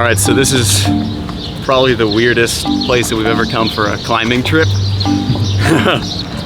All right, so this is probably the weirdest place that we've ever come for a climbing trip.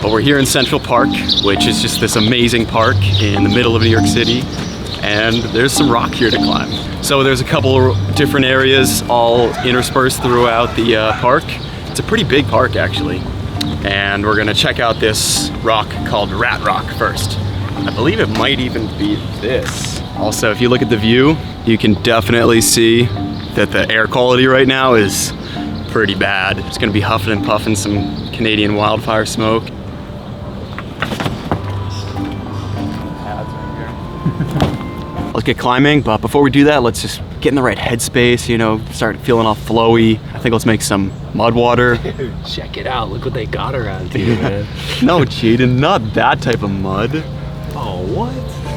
But we're here in Central Park, which is just this amazing park in the middle of New York City. And there's some rock here to climb. So there's a couple different areas all interspersed throughout the park. It's a pretty big park actually. And we're gonna check out this rock called Rat Rock first. I believe it might even be this. Also, if you look at the view, you can definitely see that the air quality right now is pretty bad. It's gonna be huffing and puffing some Canadian wildfire smoke. Let's get climbing, but before we do that, let's just get in the right headspace, you know, start feeling all flowy. I think let's make some mud water. Dude, check it out. Look what they got around here, man. No, Jaidon, not that type of mud. Oh, what?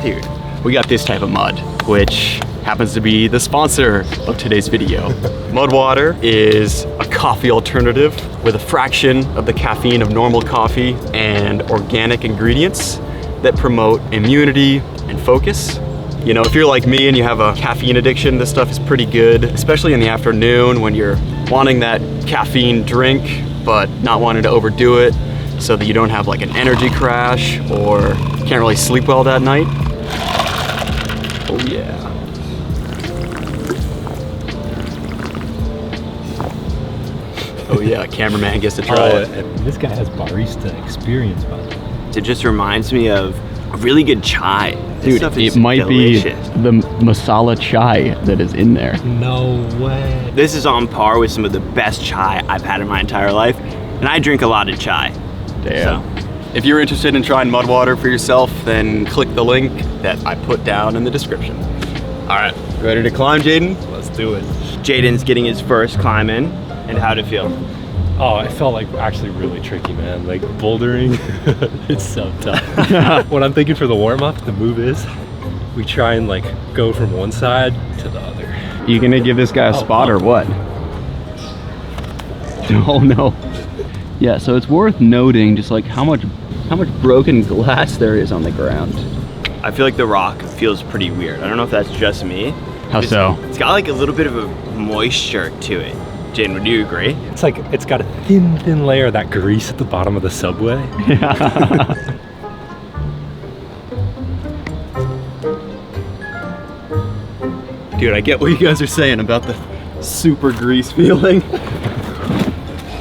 Dude, we got this type of mud, which happens to be the sponsor of today's video. Mud water is a coffee alternative with a fraction of the caffeine of normal coffee and organic ingredients that promote immunity and focus. You know, if you're like me and you have a caffeine addiction, this stuff is pretty good, especially in the afternoon when you're wanting that caffeine drink, but not wanting to overdo it so that you don't have like an energy crash or can't really sleep well that night. Oh yeah. Oh yeah, cameraman gets to try it. And this guy has barista experience, by the way. It just reminds me of a really good chai. Dude, it might delicious. Be the masala chai that is in there. No way. This is on par with some of the best chai I've had in my entire life, and I drink a lot of chai. Damn. So, if you're interested in trying mud water for yourself, then click the link that I put down in the description. All right, ready to climb, Jaidon? Let's do it. Jaidon's getting his first climb in, and how'd it feel? Oh, it felt like actually really tricky, man. Like bouldering, it's so tough. What I'm thinking for the warm-up, the move is, we try and like go from one side to the other. You gonna give this guy a spot or what? Oh no. Yeah, so it's worth noting just like how much broken glass there is on the ground. I feel like the rock feels pretty weird. I don't know if that's just me. How so? It's got like a little bit of a moisture to it. Jaidon, would you agree? It's like, it's got a thin layer of that grease at the bottom of the subway. Yeah. Dude, I get what you guys are saying about the super grease feeling.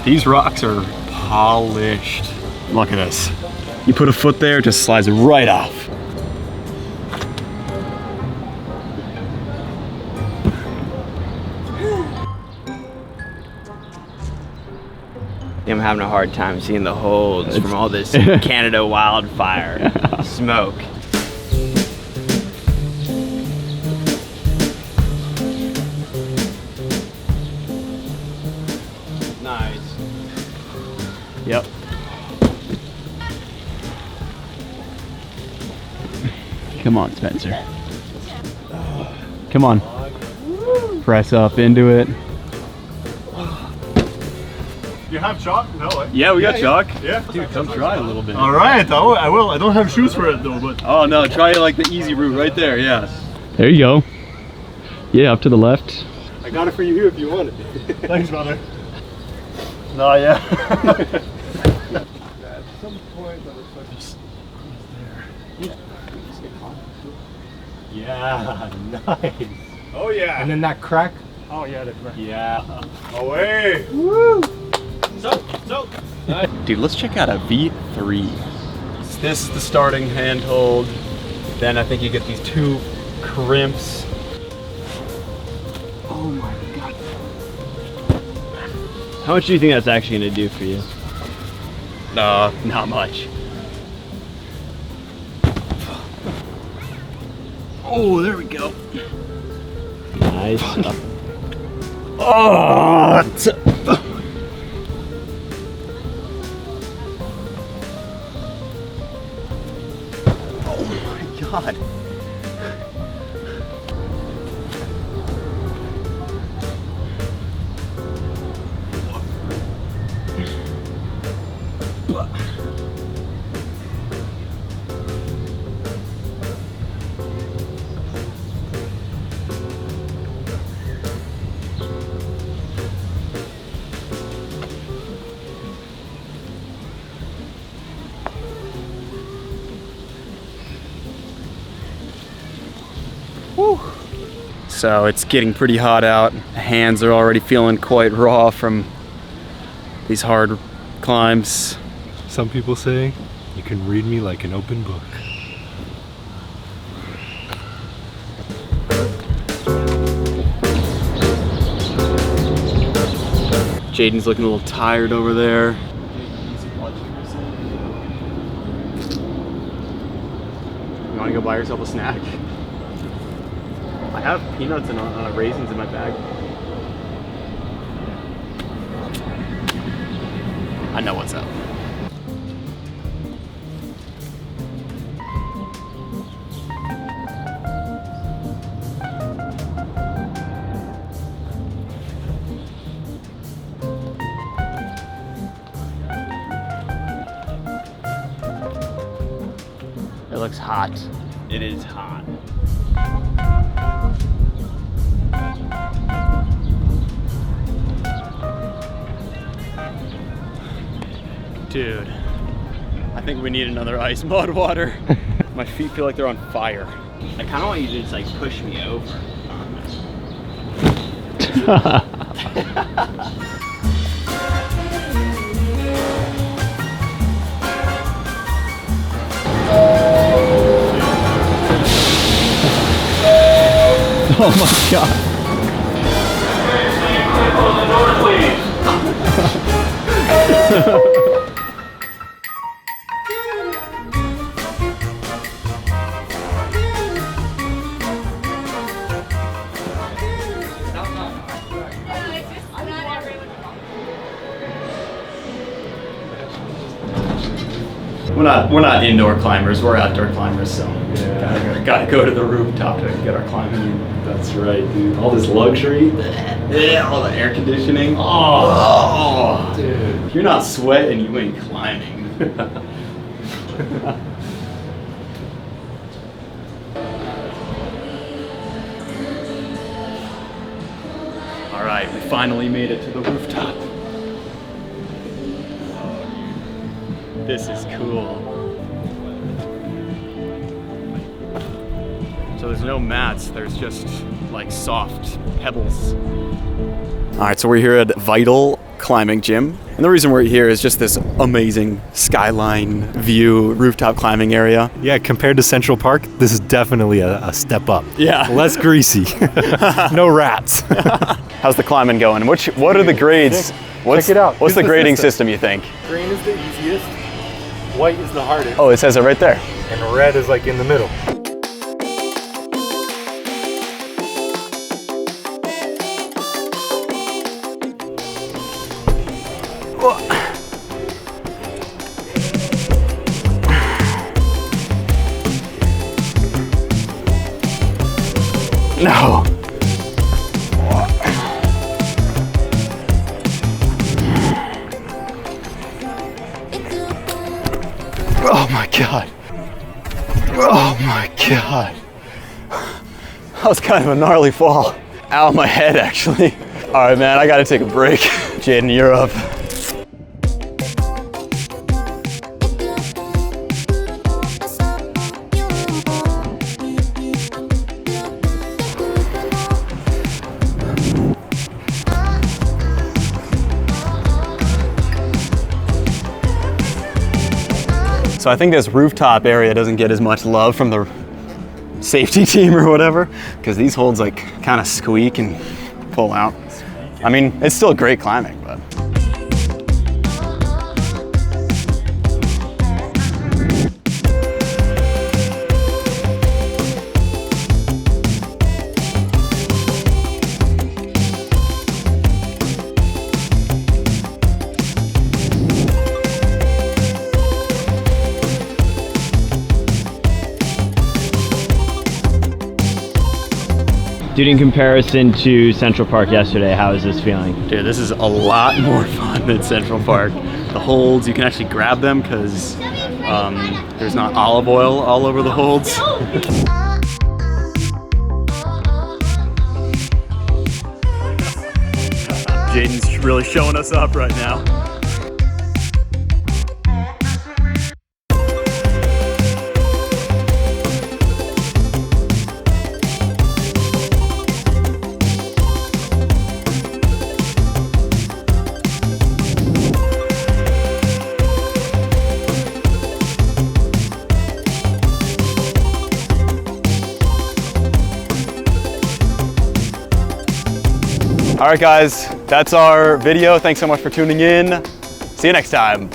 These rocks are polished. Look at this. You put a foot there, it just slides right off. I'm having a hard time seeing the holds from all this Canada wildfire smoke. Nice. Yep. Come on, Spencer. Come on. Press up into it. You have chalk? No, eh? Yeah, we got chalk. Yeah? Dude, come try a little bit. All right, I will. I don't have shoes for it though, but... Oh no, try like the easy route right there, yeah. There you go. Yeah, up to the left. I got it for you here if you want it. Thanks, brother. No, yeah. At some point, I was like, just there. Yeah, nice. Oh yeah. And then that crack. Oh yeah, the crack. Yeah. Away. Woo! So. Dude, let's check out a V3. This is the starting handhold. Then I think you get these two crimps. Oh my God. How much do you think that's actually gonna do for you? Not much. Oh, there we go. Nice. Oh, God. So it's getting pretty hot out. Hands are already feeling quite raw from these hard climbs. Some people say you can read me like an open book. Jaidon's looking a little tired over there. You want to go buy yourself a snack? I have peanuts and raisins in my bag. I know what's up. It looks hot. It is hot. Dude, I think we need another ice mud water. My feet feel like they're on fire. I kind of want you to just like push me over. Oh my god. We're not indoor climbers, we're outdoor climbers, so gotta go to the rooftop to get our climbing in. That's right, dude. All this luxury. Yeah, all the air conditioning. Oh, dude. If you're not sweating, you ain't climbing. All right, we finally made it to the rooftop. This is cool. So there's no mats, there's just like soft pebbles. All right, so we're here at Vital Climbing Gym. And the reason we're here is just this amazing skyline view, rooftop climbing area. Yeah, compared to Central Park, this is definitely a step up. Yeah. Less greasy. No rats. How's the climbing going? What are the grades? Check it out. What's the Here's the grading system. system, you think? Green is the easiest. White is the hardest. Oh, it says it right there. And red is like in the middle. No. Oh my god. Oh my god. That was kind of a gnarly fall. Ow, my head actually. All right, man, I gotta take a break. Jaidon, you're up. So I think this rooftop area doesn't get as much love from the safety team or whatever, because these holds like kind of squeak and pull out. I mean, it's still great climbing, but. Dude, in comparison to Central Park yesterday, how is this feeling? Dude, this is a lot more fun than Central Park. The holds, you can actually grab them because there's not olive oil all over the holds. Jaidon's really showing us up right now. All right, guys, that's our video. Thanks so much for tuning in. See you next time.